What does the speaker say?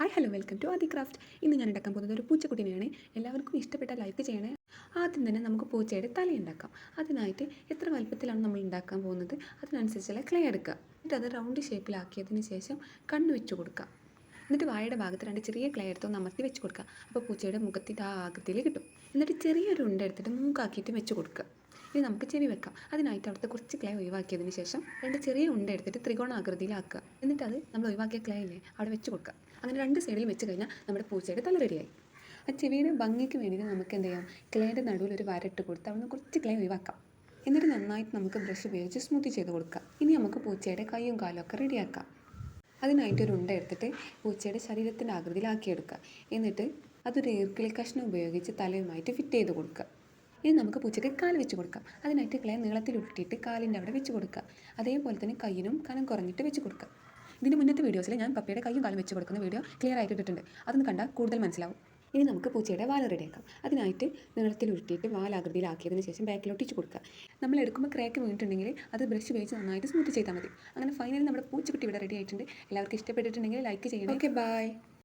Hi hello welcome to Aadi craft. ഇന്ന് ഞാൻ ഉണ്ടാക്കാൻ പോകുന്നത് ഒരു പൂച്ചക്കുട്ടീനെയാണ്. എല്ലാവർക്കും ഇഷ്ടപ്പെട്ട ലൈക്ക് ചെയ്യണേ. ആദ്യം തന്നെ നമുക്ക് പൂച്ചയുടെ തല ഉണ്ടാക്കാം. അതിനായിട്ട് എത്ര വലുപ്പത്തിലാണ് നമ്മൾ ഉണ്ടാക്കാൻ പോകുന്നത് അതിനനുസരിച്ചുള്ള ക്ലേ എടുക്കുക. എന്നിട്ട് അത് റൗണ്ട് ഷേപ്പിലാക്കിയതിന് ശേഷം കണ്ണ് വെച്ച് കൊടുക്കുക. എന്നിട്ട് വാഴയുടെ ഭാഗത്ത് രണ്ട് ചെറിയ ക്ലേ എടുത്തൊന്ന് അമർത്തി വെച്ച് കൊടുക്കുക. അപ്പോൾ പൂച്ചയുടെ മുഖത്തിൻ്റെ ആ ആകൃതിയിൽ കിട്ടും. എന്നിട്ട് ചെറിയൊരു ഉണ്ട എടുത്തിട്ട് മൂക്കാക്കിയിട്ട് വെച്ച് കൊടുക്കുക. ഇനി നമുക്ക് ചെവി വെക്കാം. അതിനായിട്ട് അവിടുത്തെ കുറച്ച് ക്ലേ ഒഴിവാക്കിയതിന് ശേഷം രണ്ട് ചെറിയ ഉണ്ട എടുത്തിട്ട് ത്രികോണാകൃതിയിലാക്കുക. എന്നിട്ട് അത് നമ്മൾ ഒഴിവാക്കിയ ക്ലേ ഇല്ലേ അവിടെ വെച്ച് കൊടുക്കുക. അങ്ങനെ രണ്ട് സൈഡിലും വെച്ച് കഴിഞ്ഞാൽ നമ്മുടെ പൂച്ചയുടെ തല റെഡിയായി. ആ ചെവിയുടെ ഭംഗിക്ക് വേണ്ടിയിട്ട് നമുക്ക് എന്ത് ചെയ്യാം, ക്ലേയുടെ നടുവിൽ ഒരു വരട്ട് കൊടുത്ത് അവിടെ നിന്ന് കുറച്ച് ക്ലേ ഒഴിവാക്കാം. എന്നിട്ട് നന്നായിട്ട് നമുക്ക് ബ്രഷ് ഉപയോഗിച്ച് സ്മൂത്തി ചെയ്ത് കൊടുക്കാം. ഇനി നമുക്ക് പൂച്ചയുടെ കൈയും കാലും ഒക്കെ റെഡിയാക്കാം. അതിനായിട്ട് ഒരു ഉണ്ട എടുത്തിട്ട് പൂച്ചയുടെ ശരീരത്തിൻ്റെ ആകൃതിയിലാക്കിയെടുക്കുക. എന്നിട്ട് അതൊരു ഈർക്കിളി കഷ്ണം ഉപയോഗിച്ച് തലയുമായിട്ട് ഫിറ്റ് ചെയ്ത് കൊടുക്കുക. ഇനി നമുക്ക് പൂച്ചയ്ക്ക് കാല് വെച്ച് കൊടുക്കാം. അതിനായിട്ട് ക്ലേ നീളത്തിൽ ഉരുട്ടിയിട്ട് കാലിൻ്റെ അവിടെ വെച്ച് കൊടുക്കുക. അതേപോലെ തന്നെ കയ്യിനും കനം കുറഞ്ഞിട്ട് വെച്ച് കൊടുക്കുക. ഇതിൻ്റെ മുന്നത്തെ വീഡിയോസിൽ ഞാൻ പപ്പയുടെ കയ്യും കാലും വെച്ച് കൊടുക്കുന്ന വീഡിയോ ക്ലിയർ ആയിട്ട് ഇട്ടിട്ടുണ്ട്. അതൊന്ന് കണ്ടാൽ കൂടുതൽ മനസ്സിലാവും. ഇനി നമുക്ക് പൂച്ചയുടെ വാൽ റെഡിയാക്കാം. അതിനായിട്ട് നീളത്തിൽ ഉരുട്ടിയിട്ട് വാലാകൃതിയിലാക്കിയതിന് ശേഷം ബാക്കിലോട്ടിച്ച് കൊടുക്കുക. നമ്മൾ എടുക്കുമ്പോൾ ക്രാക്ക് വീണിട്ടുണ്ടെങ്കിൽ അത് ബ്രഷ് ഉപയോഗിച്ച് നന്നായിട്ട് സ്മൂത്ത് ചെയ്താൽ മതി. അങ്ങനെ ഫൈനലി നമ്മുടെ പൂച്ചക്കുട്ടി ഇവിടെ റെഡി ആയിട്ടുണ്ട്. എല്ലാവർക്കും ഇഷ്ടപ്പെട്ടിട്ടുണ്ടെങ്കിൽ ലൈക്ക് ചെയ്യണം. Okay bye.